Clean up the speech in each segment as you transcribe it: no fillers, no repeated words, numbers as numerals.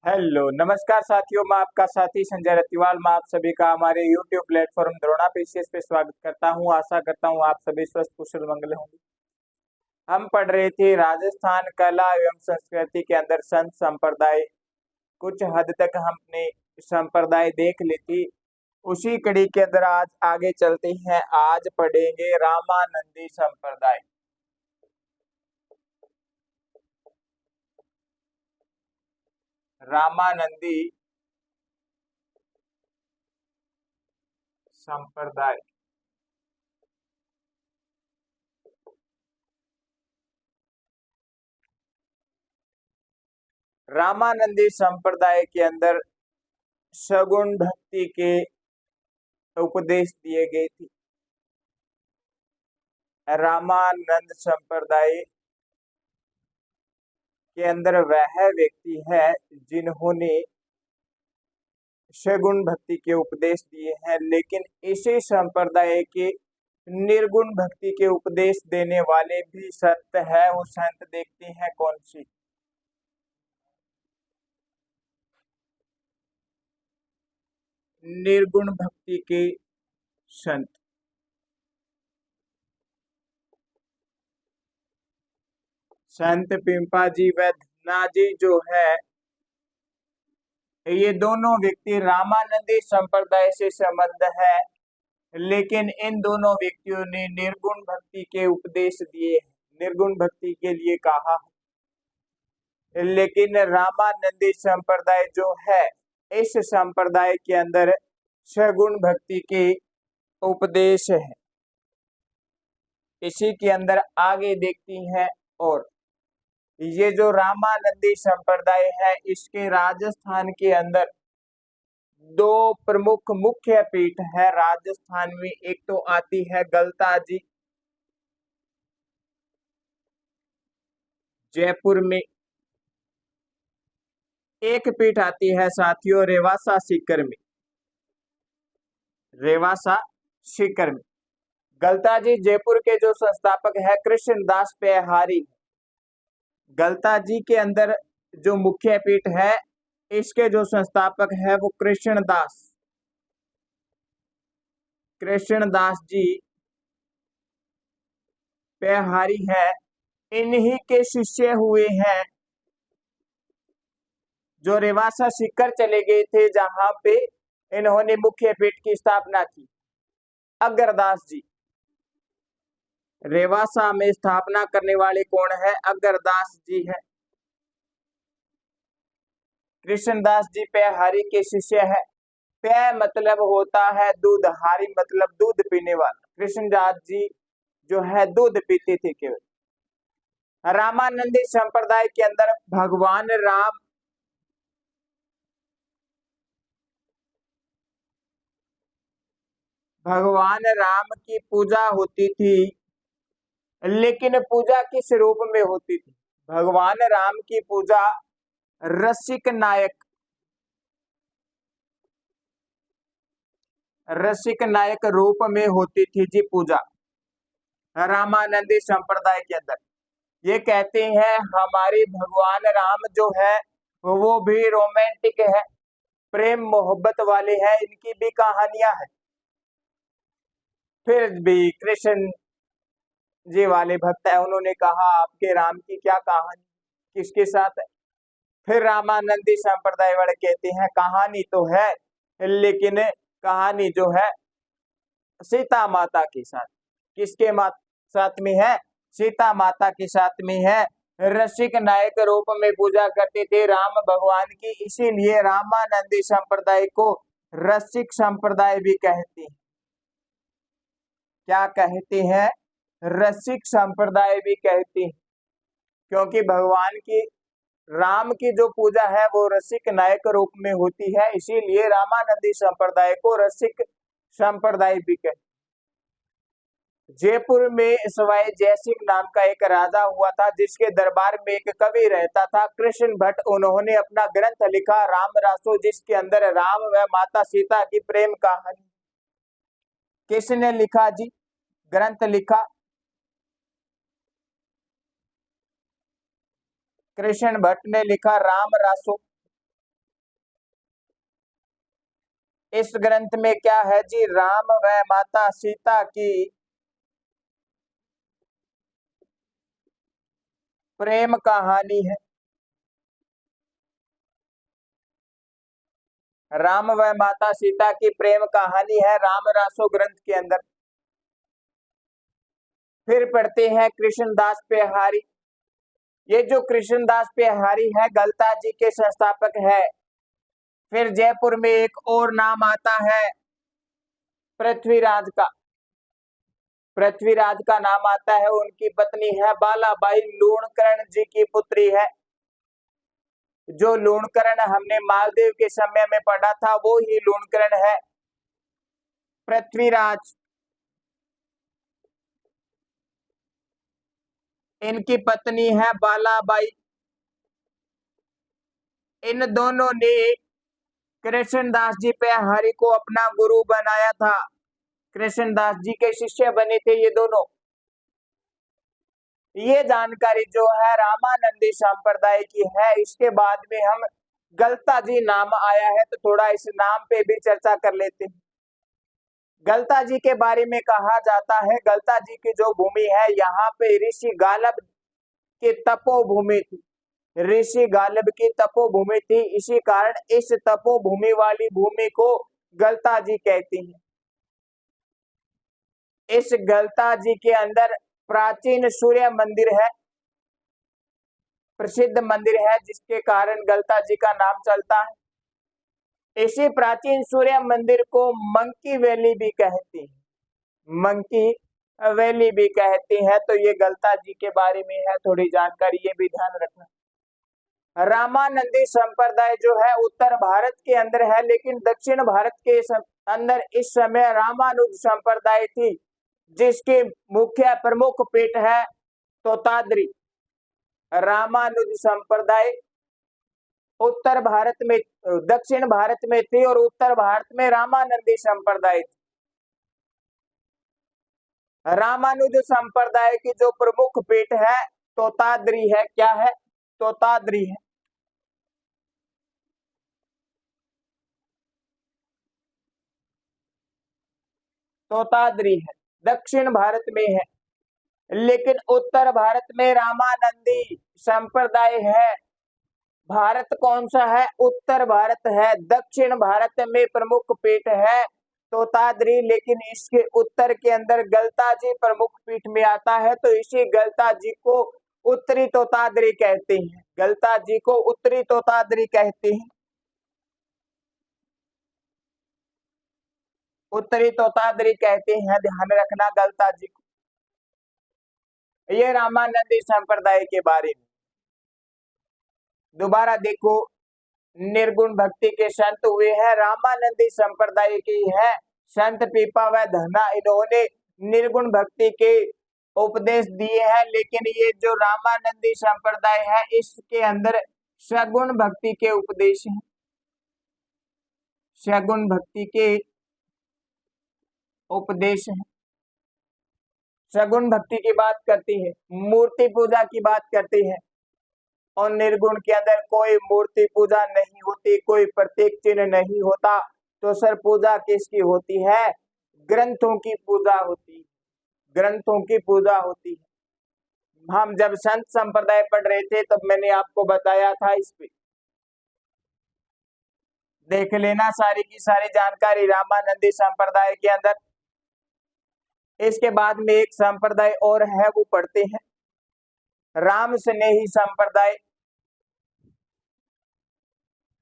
Hello नमस्कार साथियों, मैं आपका साथी संजय रतिवाल। मैं आप सभी का हमारे YouTube प्लेटफॉर्म द्रोणा पीसीएस पे स्वागत करता हूं। आशा करता हूं आप सभी स्वस्थ कुशल मंगल होंगे। हम पढ़ रहे थे राजस्थान कला एवं संस्कृति के अंदर संत संप्रदाय। कुछ हद तक हमने संप्रदाय देख ली थी। उसी कड़ी के अंदर आज आगे चलते हैं। आज पढ़ेंगे रामानंदी संप्रदाय। रामानंदी संप्रदाय रामानंदी संप्रदाय के अंदर सगुण भक्ति के उपदेश दिए गए थे। रामानंद संप्रदाय के अंदर वह व्यक्ति है जिन्होंने सगुण भक्ति के उपदेश दिए हैं, लेकिन इसी संप्रदाय के निर्गुण भक्ति के उपदेश देने वाले भी संत है। वो संत देखते हैं कौन सी। निर्गुण भक्ति के संत संत पिंपा जी व धन्ना जी जो है, ये दोनों व्यक्ति रामानंदी संप्रदाय से संबंध है, लेकिन इन दोनों व्यक्तियों ने निर्गुण भक्ति के उपदेश दिए, निर्गुण भक्ति के लिए कहा। लेकिन रामानंदी संप्रदाय जो है, इस संप्रदाय के अंदर सगुण भक्ति के उपदेश है। इसी के अंदर आगे देखती हैं। और ये जो रामानंदी संप्रदाय है, इसके राजस्थान के अंदर दो प्रमुख मुख्य पीठ है राजस्थान में। एक तो आती है गलता जी जयपुर में, एक पीठ आती है साथियों रेवासा सीकर में। रेवासा सीकर में गलता जी जयपुर के जो संस्थापक है कृष्णदास पेहारी। गलता जी के अंदर जो मुख्य पीठ है, इसके जो संस्थापक है वो कृष्णदास जी पेहारी है। इन्हीं के शिष्य हुए हैं जो रेवासा सीकर चले गए थे, जहां पे इन्होंने मुख्य पीठ की स्थापना की। अगरदास जी रेवासा में स्थापना करने वाले कौन है? अगरदास जी है। कृष्णदास जी पेहारी के शिष्य है। पे मतलब होता है दूध, हारी मतलब दूध पीने वाला। कृष्णदास जी जो है दूध पीते थे केवल। रामानंदी संप्रदाय के अंदर भगवान राम की पूजा होती थी, लेकिन पूजा किस रूप में होती थी? भगवान राम की पूजा रसिक नायक रूप में होती थी जी पूजा रामानंदी संप्रदाय के अंदर। ये कहते हैं हमारे भगवान राम जो है वो भी रोमांटिक है, प्रेम मोहब्बत वाले हैं, इनकी भी कहानियां हैं। फिर भी कृष्ण जी वाले भक्त है, उन्होंने कहा आपके राम की क्या कहानी, किसके साथ है? फिर रामानंदी संप्रदाय वाले कहते हैं कहानी तो है, लेकिन कहानी जो है सीता माता के साथ। किसके साथ में है? सीता माता के साथ में है। रसिक नायक रूप में पूजा करते थे राम भगवान की, इसीलिए रामानंदी संप्रदाय को रसिक संप्रदाय भी कहते हैं। क्या कहते हैं? रसिक संप्रदाय भी कहते हैं, क्योंकि भगवान की राम की जो पूजा है वो रसिक नायक रूप में होती है, इसीलिए रामानंदी संप्रदाय को रसिक संप्रदाय भी कहते हैं। जयपुर में सवाई जयसिंह नाम का एक राजा हुआ था, जिसके दरबार में एक कवि रहता था कृष्ण भट्ट। उन्होंने अपना ग्रंथ लिखा राम रासो, जिसके अंदर राम व माता सीता की प्रेम कहानी। किसने लिखा जी? ग्रंथ लिखा कृष्ण भट्ट ने लिखा राम रासो। इस ग्रंथ में क्या है जी? राम व माता सीता की प्रेम कहानी है। राम व माता सीता की प्रेम कहानी है राम रासो ग्रंथ के अंदर। फिर पढ़ते हैं कृष्णदास पेहारी। ये जो कृष्णदास पेहारी है गलता जी के संस्थापक है। फिर जयपुर में एक और नाम आता है पृथ्वीराज का। पृथ्वीराज का नाम आता है, उनकी पत्नी है बालाबाई, लूणकरण जी की पुत्री है। जो लूणकरण हमने मालदेव के समय में पढ़ा था वो ही लूणकरण है। पृथ्वीराज, इनकी पत्नी है बालाबाई। इन दोनों ने कृष्णदास जी पे हरि को अपना गुरु बनाया था। कृष्णदास जी के शिष्य बने थे ये दोनों। ये जानकारी जो है रामानंदी संप्रदाय की है। इसके बाद में हम गलता जी नाम आया है तो थोड़ा इस नाम पे भी चर्चा कर लेते हैं। गलता जी के बारे में कहा जाता है गलता जी की जो भूमि है यहाँ पे ऋषि गालब की तपोभूमि थी। ऋषि गालब की तपोभूमि थी, इसी कारण इस तपोभूमि वाली भूमि को गलता जी कहती हैं। इस गलता जी के अंदर प्राचीन सूर्य मंदिर है, प्रसिद्ध मंदिर है, जिसके कारण गलता जी का नाम चलता है। इसी प्राचीन सूर्य मंदिर को मंकी वैली भी कहती है। मंकी वैली भी कहती है। तो ये गलता जी के बारे में है थोड़ी जानकारी, ये भी ध्यान रखना। रामानंदी संप्रदाय जो है उत्तर भारत के अंदर है, लेकिन दक्षिण भारत के अंदर इस समय रामानुज संप्रदाय थी, जिसकी मुख्य प्रमुख पीठ है तोताद्री। रामानुज संप्रदाय उत्तर भारत में, दक्षिण भारत में थी और उत्तर भारत में रामानंदी संप्रदाय थी। रामानुज संप्रदाय की जो प्रमुख पीठ है तोताद्री है। क्या है? तोताद्री है। तोताद्री है, दक्षिण भारत में है। लेकिन उत्तर भारत में रामानंदी संप्रदाय है। भारत कौन सा है? उत्तर भारत है। दक्षिण भारत में प्रमुख पीठ है तोताद्री, लेकिन इसके उत्तर के अंदर गलता जी प्रमुख पीठ में आता है। तो इसी गलता जी को उत्तरी तोताद्री कहते हैं। गलता जी को उत्तरी तोताद्री कहते हैं। उत्तरी तोताद्री कहते हैं, ध्यान रखना गलता जी को। ये रामानंदी संप्रदाय के बारे में। दोबारा देखो, निर्गुण भक्ति के संत हुए हैं रामानंदी संप्रदाय की है संत पीपा व धना। इन्होंने निर्गुण भक्ति के उपदेश दिए हैं, लेकिन ये जो रामानंदी संप्रदाय है इसके अंदर सगुण भक्ति के उपदेश हैं। सगुण भक्ति के उपदेश हैं। सगुण भक्ति की बात करती है, मूर्ति पूजा की बात करती है। और निर्गुण के अंदर कोई मूर्ति पूजा नहीं होती, कोई प्रतीक चिन्ह नहीं होता। तो सर पूजा किसकी होती है? ग्रंथों की पूजा होती है। ग्रंथों की पूजा होती है। हम जब संत संप्रदाय पढ़ रहे थे तब मैंने आपको बताया था, इस पे देख लेना सारी की सारी जानकारी रामानंदी संप्रदाय के अंदर। इसके बाद में एक संप्रदाय और है, वो पढ़ते हैं राम स्नेही संप्रदाय।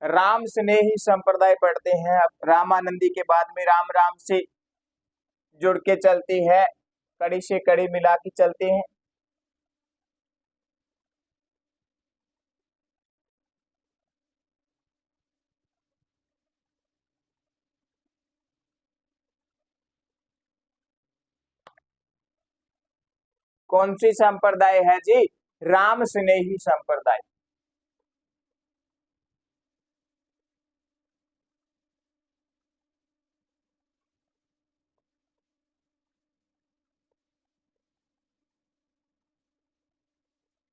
राम स्नेही संप्रदाय पढ़ते हैं। अब रामानंदी के बाद में राम राम से जुड़ के चलती है, कड़ी से कड़ी मिला के चलते हैं। कौन सी संप्रदाय है जी? राम स्नेही संप्रदाय।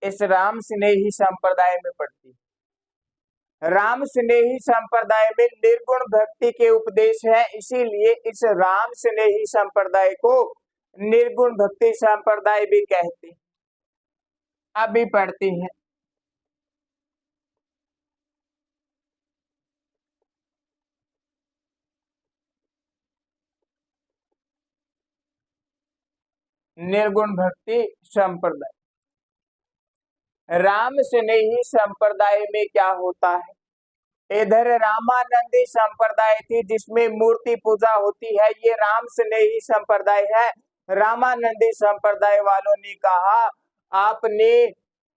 इस राम स्नेही संप्रदाय में पढ़ती है। राम स्नेही संप्रदाय में निर्गुण भक्ति के उपदेश है, इसीलिए इस राम स्नेही संप्रदाय को निर्गुण भक्ति संप्रदाय भी कहते हैं। अभी पढ़ते हैं। निर्गुण भक्ति संप्रदाय, राम स्नेही संप्रदाय में क्या होता है? इधर रामानंदी संप्रदाय थी जिसमें मूर्ति पूजा होती है, ये राम स्नेही संप्रदाय है। रामानंदी संप्रदाय वालों ने कहा आपने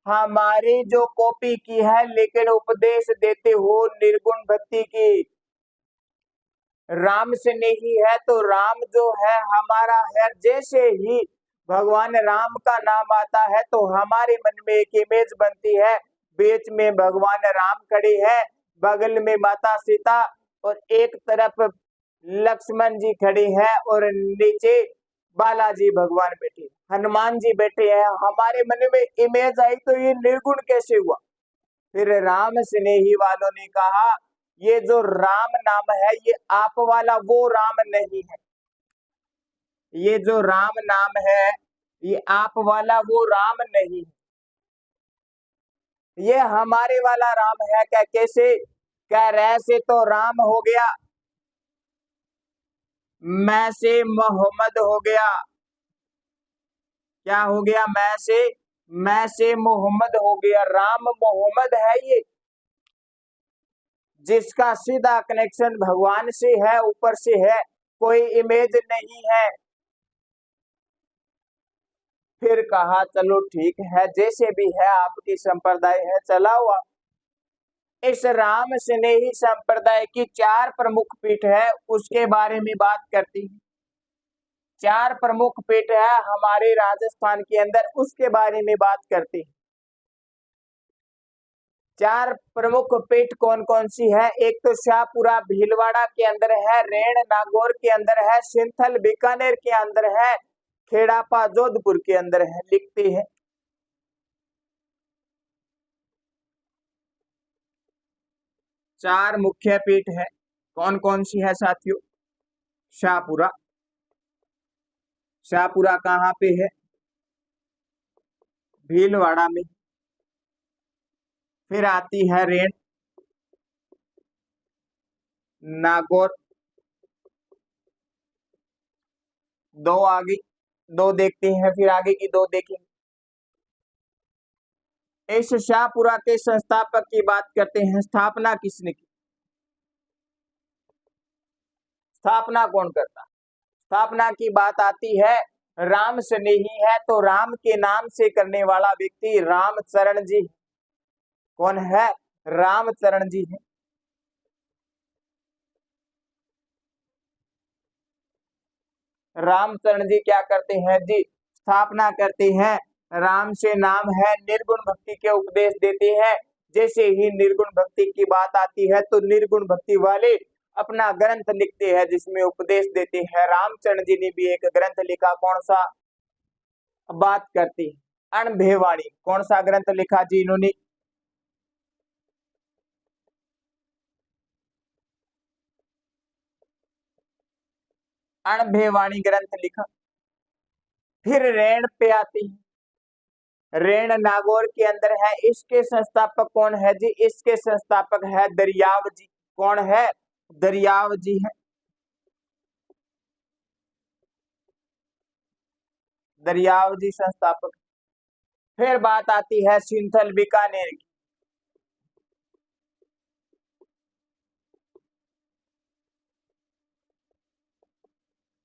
हमारी जो कॉपी की है लेकिन उपदेश देते हो निर्गुण भक्ति की। राम स्नेही है तो राम जो है हमारा है, जैसे ही भगवान राम का नाम आता है तो हमारे मन में एक इमेज बनती है, बीच में भगवान राम खड़े हैं, बगल में माता सीता और एक तरफ लक्ष्मण जी खड़े हैं और नीचे बालाजी भगवान बैठे, हनुमान जी बैठे हैं। हमारे मन में इमेज आई तो ये निर्गुण कैसे हुआ? फिर राम स्नेही वालों ने कहा ये जो राम नाम है ये आप वाला वो राम नहीं है, ये जो राम नाम है ये आप वाला वो राम नहीं है, ये हमारे वाला राम है। क्या कैसे? कह रहे से तो राम हो गया, मैं से मोहम्मद हो गया। क्या हो गया? मैं से मोहम्मद हो गया। राम मोहम्मद है ये, जिसका सीधा कनेक्शन भगवान से है, ऊपर से है, कोई इमेज नहीं है। फिर कहा चलो ठीक है, जैसे भी है आपकी संप्रदाय है चलाओ आप। इस राम स्नेही संप्रदाय की 4 प्रमुख पीठ है, उसके बारे में बात करती है। 4 प्रमुख पीठ है हमारे राजस्थान के अंदर, उसके बारे में बात करते हैं। 4 प्रमुख पीठ कौन कौन सी है? एक तो शाहपुरा भीलवाड़ा के अंदर है, रेण नागौर के अंदर है, सिंथल बीकानेर के अंदर है, खेड़ापा जोधपुर के अंदर है। लिखते हैं 4 मुख्य पीठ है, कौन कौन सी है साथियों? शाहपुरा, शाहपुरा कहाँ पे है? भीलवाड़ा में। फिर आती है रेण नागौर, 2 आगे 2 देखते हैं, फिर आगे की 2 देखेंगे। इस शाहपुरा के संस्थापक की बात करते हैं, स्थापना किसने की? स्थापना कौन करता? स्थापना की बात आती है, राम स्नेही है तो राम के नाम से करने वाला व्यक्ति रामचरण जी। कौन है? रामचरण जी है। रामचरण जी क्या करते हैं जी? स्थापना करते हैं, राम से नाम है, निर्गुण भक्ति के उपदेश देते हैं। जैसे ही निर्गुण भक्ति की बात आती है तो निर्गुण भक्ति वाले अपना ग्रंथ लिखते हैं जिसमें उपदेश देते हैं। रामचरण जी ने भी एक ग्रंथ लिखा, कौन सा? बात करती अणभेवाणी, कौन सा ग्रंथ लिखा जी इन्होंने? अणभेवाणी ग्रंथ लिखा। फिर रेण पे आती है, रेण नागौर के अंदर है, इसके संस्थापक कौन है जी? इसके संस्थापक है दरियाव जी। कौन है? दरियाव जी है। दरियाव जी संस्थापक। फिर बात आती है सिंथल बीकानेर की।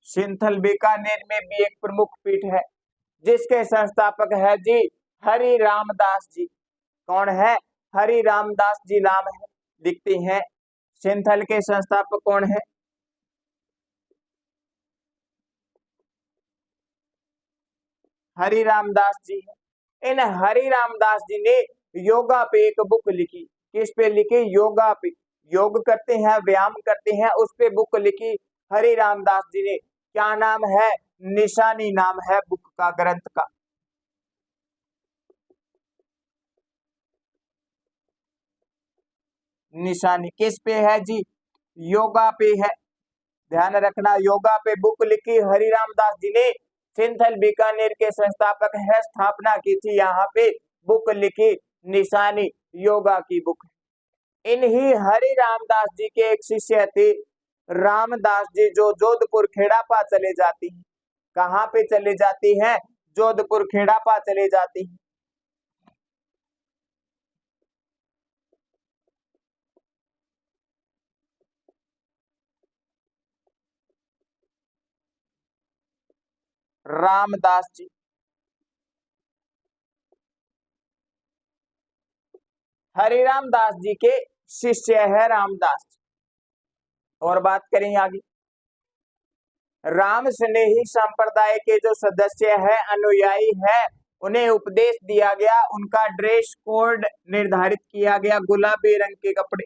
सिंथल बीकानेर में भी एक प्रमुख पीठ है जिसके संस्थापक है जी हरि रामदास जी। कौन है? हरि रामदास जी नाम है। लिखते हैं सिंथल के संस्थापक कौन है? हरि रामदास जी है। इन हरि रामदास जी ने योगा पे एक बुक लिखी। किस पे लिखी? योगा पे। योग करते हैं, व्यायाम करते हैं, उस पे बुक लिखी हरि रामदास जी ने। क्या नाम है? निशानी नाम है बुक का, ग्रंथ का। निशानी। किस पे है जी? योगा पे है। ध्यान रखना, योगा पे बुक लिखी हरिराम दास जी ने, सिंथल बीकानेर के संस्थापक है, स्थापना की थी। यहाँ पे बुक लिखी निशानी योगा की बुक। इन्हीं हरि रामदास जी के एक शिष्य थे रामदास जी, जो जोधपुर खेड़ापा चले जाती हैं। कहाँ पे चले जाती हैं? जोधपुर खेड़ापा चले जाती हैं। रामदास जी, हरिराम दास जी के शिष्य है रामदास। और बात करें आगे, राम स्नेही संप्रदाय के जो सदस्य है, अनुयायी है, उन्हें उपदेश दिया गया, उनका ड्रेस कोड निर्धारित किया गया, गुलाबी रंग के कपड़े।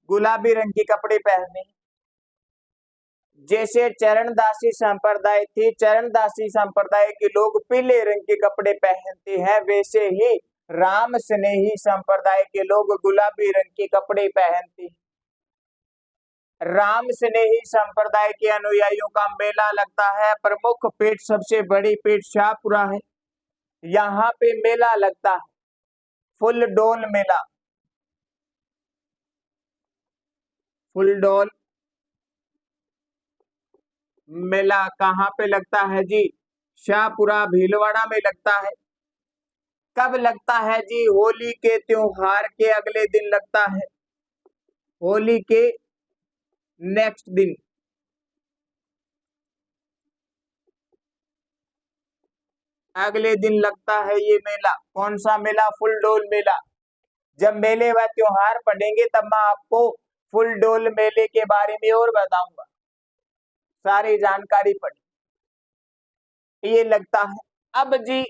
गुलाबी रंग के कपड़े पहने। जैसे चरणदासी संप्रदाय थी, चरणदासी संप्रदाय के लोग पीले रंग के कपड़े पहनते हैं, वैसे ही राम स्नेही संप्रदाय के लोग गुलाबी रंग के कपड़े पहनते हैं। राम स्नेही संप्रदाय के अनुयायियों का मेला लगता है। प्रमुख पीठ, सबसे बड़ी पीठ शाहपुरा है, यहाँ पे मेला लगता है, फुल डोल मेला। फुल डोल मेला कहाँ पे लगता है जी? शाहपुरा भीलवाड़ा में लगता है। कब लगता है जी? होली के त्योहार के अगले दिन लगता है, होली के नेक्स्ट दिन। अगले दिन लगता है ये मेला। कौन सा मेला? फुल डोल मेला। जब मेले व त्योहार पढ़ेंगे तब मैं आपको फुल डोल मेले के बारे में और बताऊंगा, सारी जानकारी पढ़ी। ये लगता है। अब जी,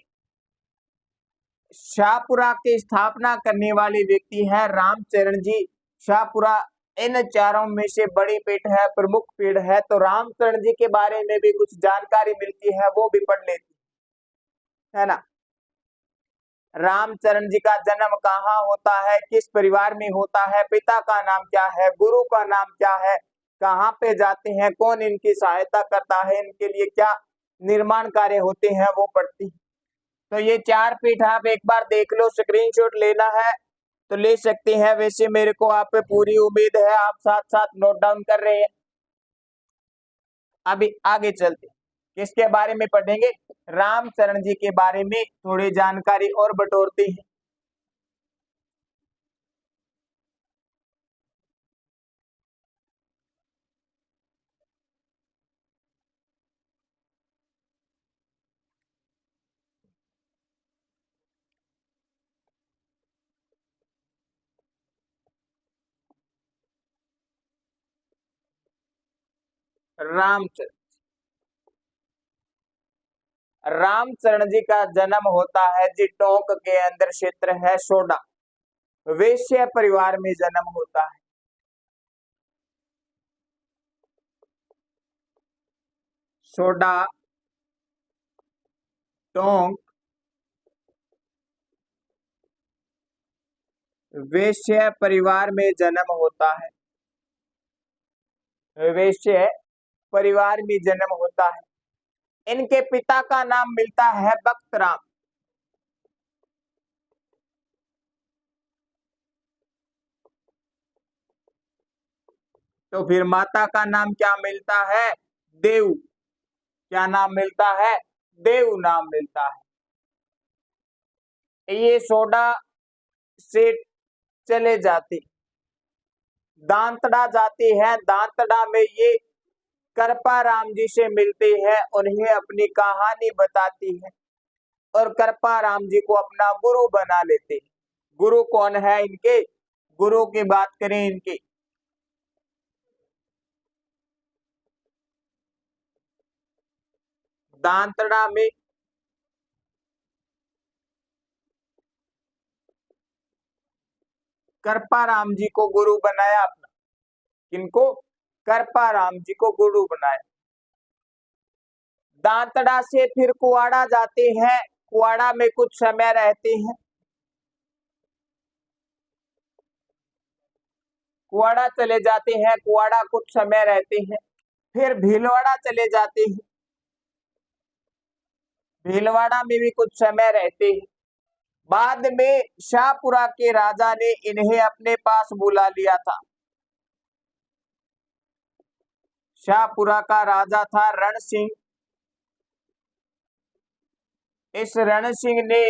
शाहपुरा की स्थापना करने वाले व्यक्ति है रामचरण जी। शाहपुरा इन चारों में से बड़ी पीठ है, प्रमुख पीठ है, तो रामचरण जी के बारे में भी कुछ जानकारी मिलती है, वो भी पढ़ लेती है ना। रामचरण जी का जन्म कहाँ होता है, किस परिवार में होता है, पिता का नाम क्या है, गुरु का नाम क्या है, कहाँ पे जाते हैं, कौन इनकी सहायता करता है, इनके लिए क्या निर्माण कार्य होते हैं, वो पढ़ती। तो ये चार पीठ आप एक बार देख लो, स्क्रीनशॉट लेना है तो ले सकते हैं। वैसे मेरे को आप पे पूरी उम्मीद है, आप साथ साथ नोट डाउन कर रहे हैं। अभी आगे चलते, किसके बारे में पढ़ेंगे? रामचरण जी के बारे में थोड़ी जानकारी और बटोरते हैं। रामचरण, रामचरण जी का जन्म होता है जी टोंक के अंदर, क्षेत्र है सोडा, वैश्य परिवार में जन्म होता है। सोडा, टोंक, वैश्य परिवार में जन्म होता है, वैश्य परिवार में जन्म होता है। इनके पिता का नाम मिलता है बख्तराम। तो फिर माता का नाम क्या मिलता है? देव। क्या नाम मिलता है? देव नाम मिलता है। ये सोडा से चले जाते, दांतड़ा जाते हैं, दांतड़ा में ये करपा राम जी से मिलते हैं, उन्हें अपनी कहानी बताती है और करपा राम जी को अपना गुरु बना लेते हैं। गुरु कौन है इनके? गुरु की बात करें इनके, दांतड़ा में करपा राम जी को गुरु बनाया अपना। किनको? करपा राम जी को गुरु बनाया। दांतड़ा से फिर कुआड़ा जाते हैं, कुआड़ा में कुछ समय रहते हैं, कुआड़ा चले जाते हैं, कुआड़ा कुछ समय रहते हैं, फिर भीलवाड़ा चले जाते हैं, भीलवाड़ा में भी कुछ समय रहते हैं। बाद में शाहपुरा के राजा ने इन्हें अपने पास बुला लिया था। शाहपुरा का राजा था रण सिंह। इस रण सिंह ने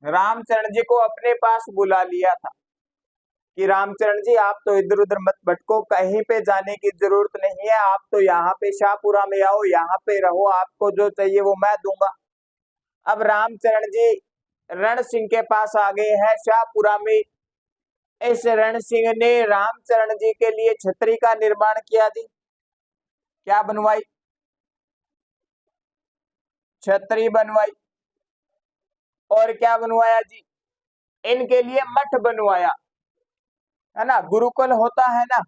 रामचरण जी को अपने पास बुला लिया था कि रामचरण जी, आप तो इधर उधर मत भटको, कहीं पे जाने की जरूरत नहीं है, आप तो यहाँ पे शाहपुरा में आओ, यहाँ पे रहो, आपको जो चाहिए वो मैं दूंगा। अब रामचरण जी रण सिंह के पास आ गए हैं शाहपुरा में। इस रण सिंह ने रामचरण जी के लिए छतरी का निर्माण किया जी। क्या बनवाई? छतरी बनवाई। और क्या बनवाया जी? इनके लिए मठ बनवाया, है ना, गुरुकुल होता है ना,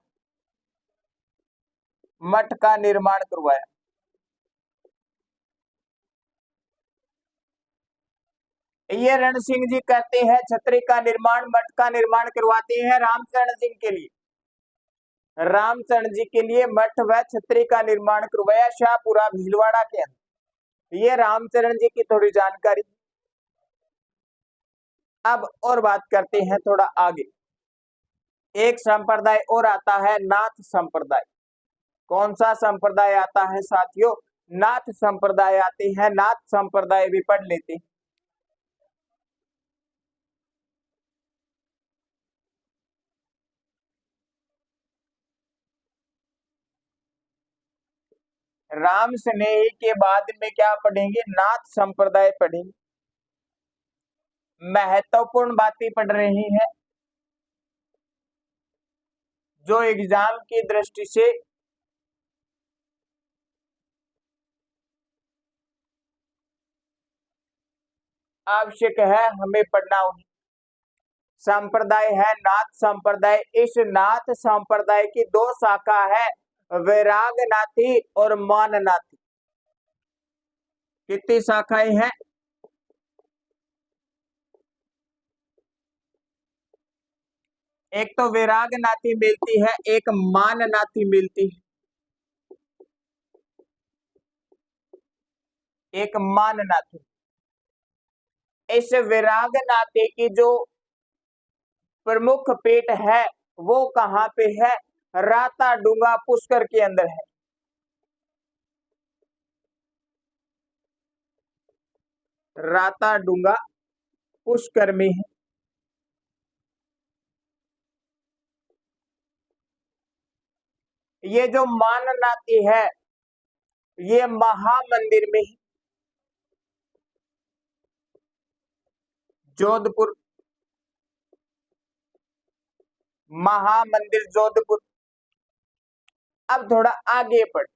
मठ का निर्माण करवाया। ये रण सिंह जी कहते हैं छतरी का निर्माण, मठ का निर्माण करवाते हैं रामचरण सिंह के लिए। रामचरण जी के लिए मठ व छतरी का निर्माण करवाया शाहपुरा भीलवाड़ा के अंदर। ये रामचरण जी की थोड़ी जानकारी। अब और बात करते हैं थोड़ा आगे। एक संप्रदाय और आता है नाथ संप्रदाय। कौन सा संप्रदाय आता है साथियों? नाथ संप्रदाय आते हैं। नाथ संप्रदाय भी पढ़ लेते हैं। राम स्नेही के बाद में क्या पढ़ेंगे? नाथ संप्रदाय पढ़ेंगे। महत्वपूर्ण बातें पढ़ रही हैं जो एग्जाम की दृष्टि से आवश्यक है हमें पढ़ना होगी। संप्रदाय है नाथ संप्रदाय। इस नाथ संप्रदाय की दो शाखा है, वैराग नाथी और मान नाथी। कितनी शाखाएं हैं? एक तो वैराग नाथी मिलती है, एक मान नाथी मिलती है, एक मान नाथी। इस वैराग नाथी की जो प्रमुख पीठ है वो कहाँ पे है? राता डूंगा पुष्कर के अंदर है। राता डूंगा पुष्कर में है। ये जो मान नाथी है ये महामंदिर में है, जोधपुर। महामंदिर जोधपुर। अब थोड़ा आगे पढ़,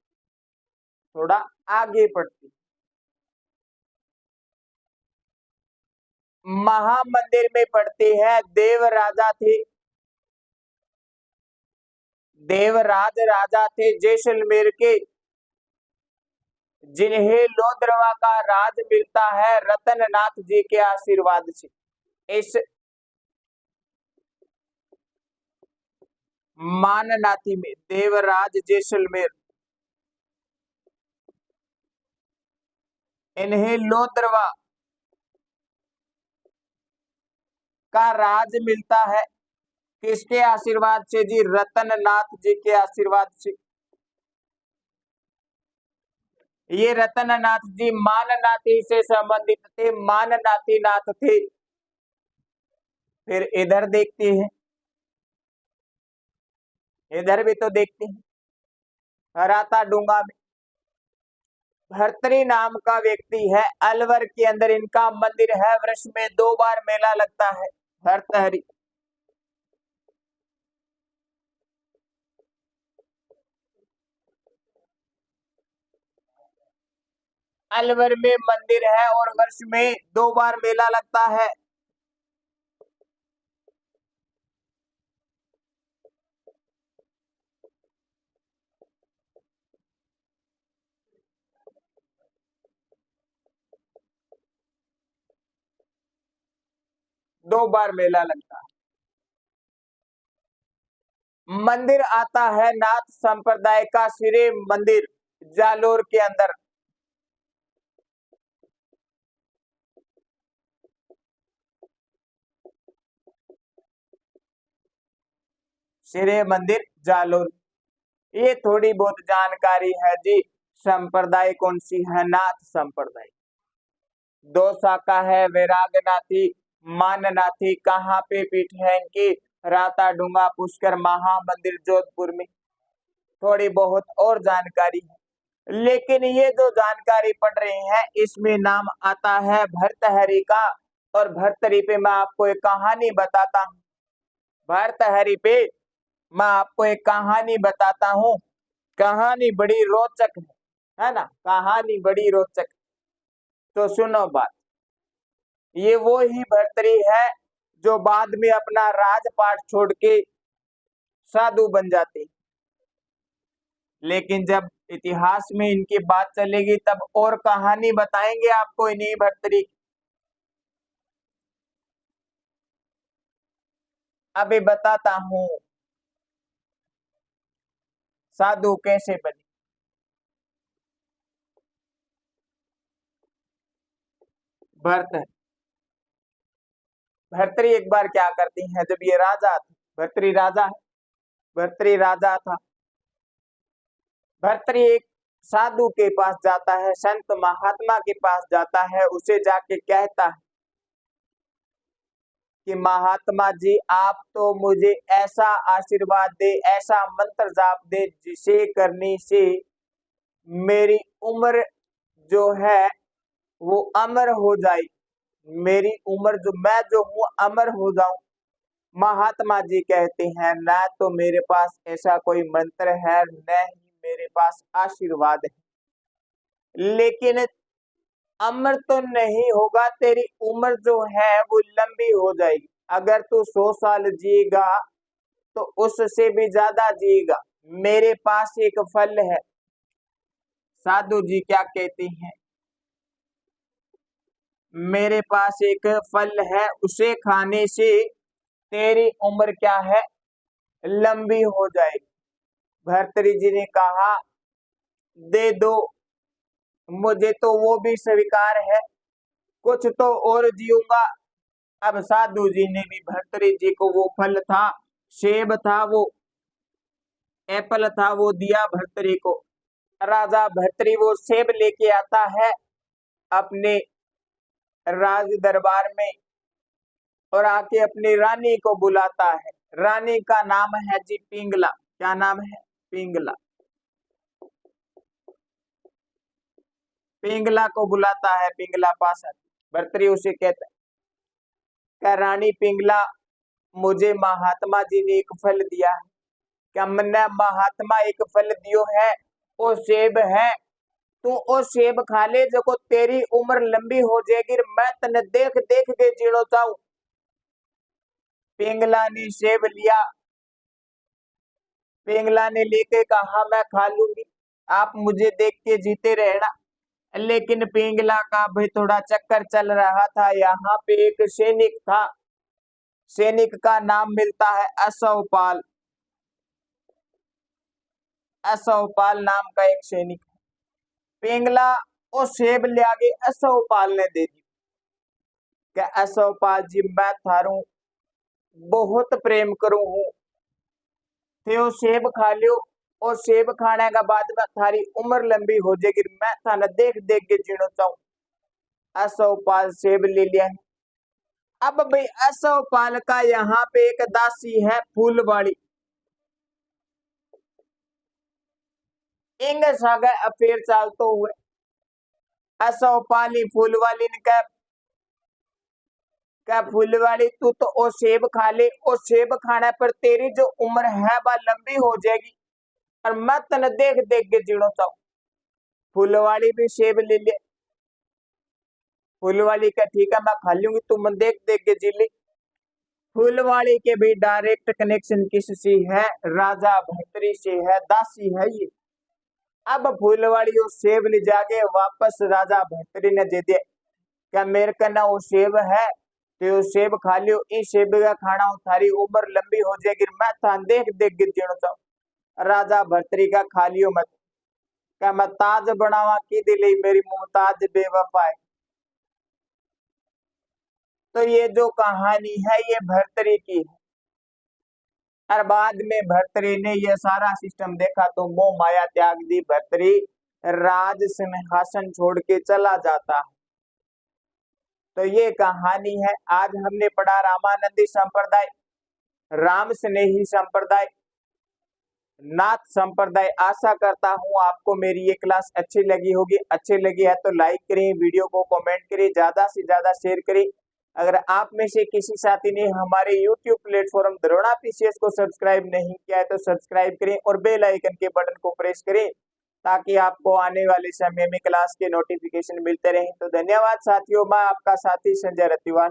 थोड़ा आगे पढ़ती। महामंदिर में पढ़ते हैं देव राजा थे, देवराज राजा थे जैसलमेर के, जिन्हें लोधरवा का राज मिलता है रतननाथ जी के आशीर्वाद से। इस माननाथी में देवराज जैसलमेर, इन्हें लोधरवा का राज मिलता है किसके आशीर्वाद से जी? रतननाथ जी के आशीर्वाद से। ये रतननाथ जी माननाथी से संबंधित थे, माननाथी नाथ थे। फिर इधर देखते हैं, इधर भी तो देखते हैं। राता डूंगा में भर्तरी नाम का व्यक्ति है, अलवर के अंदर इनका मंदिर है, वर्ष में 2 बार मेला लगता है भर्तहरि। अलवर में मंदिर है और वर्ष में 2 बार मेला लगता है। 2 बार मेला लगता है। मंदिर आता है नाथ संप्रदाय का श्री मंदिर जालोर के अंदर। श्री मंदिर जालोर, ये थोड़ी बहुत जानकारी है जी। संप्रदाय कौन सी है? नाथ संप्रदाय। 2 शाखा है, वैरागनाथी, माननाथी। कहाँ पे पीठ है इनकी? राता डूंगा पुष्कर महामंदिर जोधपुर में। थोड़ी बहुत और जानकारी है, लेकिन ये जो जानकारी पढ़ रही है इसमें नाम आता है भर्तहरि का। और भर्तहरि पे मैं आपको एक कहानी बताता हूँ। भर्तहरि पे मैं आपको एक कहानी बताता हूँ। कहानी बड़ी रोचक है ना? कहानी बड़ी रोचक। तो सुनो बात। ये वो ही भर्तरी है जो बाद में अपना राजपाट छोड़ के साधु बन जाते। लेकिन जब इतिहास में इनकी बात चलेगी तब और कहानी बताएंगे आपको इन्हीं भर्तरी। अभी बताता हूँ साधु कैसे बने। भर्तरी एक बार क्या करती हैं, जब ये राजा था, भर्तरी राजा है, भर्तरी राजा था। भर्तरी एक साधु के पास जाता है, संत महात्मा के पास जाता है। उसे जाके कहता है कि महात्मा जी आप तो मुझे ऐसा आशीर्वाद दे, ऐसा मंत्र जाप दे जिसे करने से मेरी उम्र जो है वो अमर हो जाए। मेरी उम्र जो मैं जो हूँ अमर हो जाऊं। महात्मा जी कहते हैं ना तो मेरे पास ऐसा कोई मंत्र है, न ही मेरे पास आशीर्वाद है, लेकिन अमर तो नहीं होगा, तेरी उम्र जो है वो लंबी हो जाएगी। अगर तू 100 साल जिएगा तो उससे भी ज्यादा जिएगा। मेरे पास एक फल है। साधु जी क्या कहते हैं? मेरे पास एक फल है, उसे खाने से तेरी उम्र क्या है? लंबी हो जाएगी। भर्तरी जी ने कहा दे दो, मुझे तो वो भी स्वीकार है, कुछ तो और जीऊंगा। अब साधु जी ने भी भर्तरी जी को वो फल था, सेब था, वो एप्पल था, वो दिया भर्तरी को। राजा भर्तरी वो सेब लेके आता है अपने राज दरबार में और आके अपनी रानी को बुलाता है। रानी का नाम है जी पिंगला। क्या नाम है? पिंगला। पिंगला को बुलाता है, पिंगला पास है। भर्तरी उसे कहता है क्या रानी पिंगला, मुझे महात्मा जी ने एक फल दिया है। क्या मैंने महात्मा एक फल दियो है? वो सेब है, तू ओ सेब खा ले, जो तेरी उम्र लंबी हो जाएगी। मैं तने देख देख के जीणो चाहूं। पिंगला ने सेब लिया। पिंगला ने लेके कहा मैं खा लूंगी, आप मुझे देख के जीते रहना। लेकिन पिंगला का भी थोड़ा चक्कर चल रहा था। यहाँ पे एक सैनिक था, सैनिक का नाम मिलता है असवपाल। असवपाल नाम का एक सैनिक। पिंगला और सेब ले आगे असवपाल ने दे दी। क्या असवपाल जी मैं थारू बहुत प्रेम करूं हूं, थे सेब खा लियो और सेब खाने का बाद में थारी उम्र लंबी हो जाएगी। मैं थाना देख देख के जीना चाहूं। असवपाल सेब ले लिया है। अब भाई असवपाल का यहाँ पे एक दासी है फूलवाड़ी। इंग सागा अफेयर चालते हुए असवपाली फूलवाली ने कहा क्या फूलवाड़ी तू तो ओ सेब खा ले, और सेब खाने पर तेरी जो उम्र है वह लंबी हो जाएगी और मैं तने देख देख के जीणो चाहूं। फूलवाड़ी भी सेब ले ले। फूलवाड़ी का ठीक है मैं खा लूंगी, तू मन देख देख के जी ले। फूलवाड़ी के भी डायरेक्ट कनेक्शन किससे है? राजा भर्तरी से है, दासी है ये। अब फूलवाड़ी वो सेब ले जाके वापस राजा भर्तरी ने दे दिया। क्या मेरे का ना वो सेब है? तो सेब खा लियो, ई सेब का खाना हूं थारी उम्र लंबी हो जाएगी, मैं था देख देख गिर जीणो चाहूं। राजा भर्तृका खा लियो मत, क्या मैं ताज बनावा की दिली मेरी मुमताज बेवफा है। तो ये जो कहानी है ये भर्तरी की है, और बाद में भर्तरी ने ये सारा सिस्टम देखा तो मोह माया त्याग दी, भर्तरी राज सिंहासन छोड़ के चला जाता है। तो ये कहानी है। आज हमने पढ़ा रामानंदी संप्रदाय, राम स्नेही संप्रदाय, नाथ संप्रदाय। आशा करता हूँ आपको मेरी ये क्लास अच्छी लगी होगी। अच्छी लगी है तो लाइक करें, वीडियो को कमेंट करें, ज्यादा से ज्यादा शेयर करें। अगर आप में से किसी साथी ने हमारे YouTube प्लेटफॉर्म द्रोणा पीसीएस को सब्सक्राइब नहीं किया है तो सब्सक्राइब करें और बेल आइकन के बटन को प्रेस करें ताकि आपको आने वाले समय में क्लास के नोटिफिकेशन मिलते रहें। तो धन्यवाद साथियों, मैं आपका साथी संजय रतिवाल।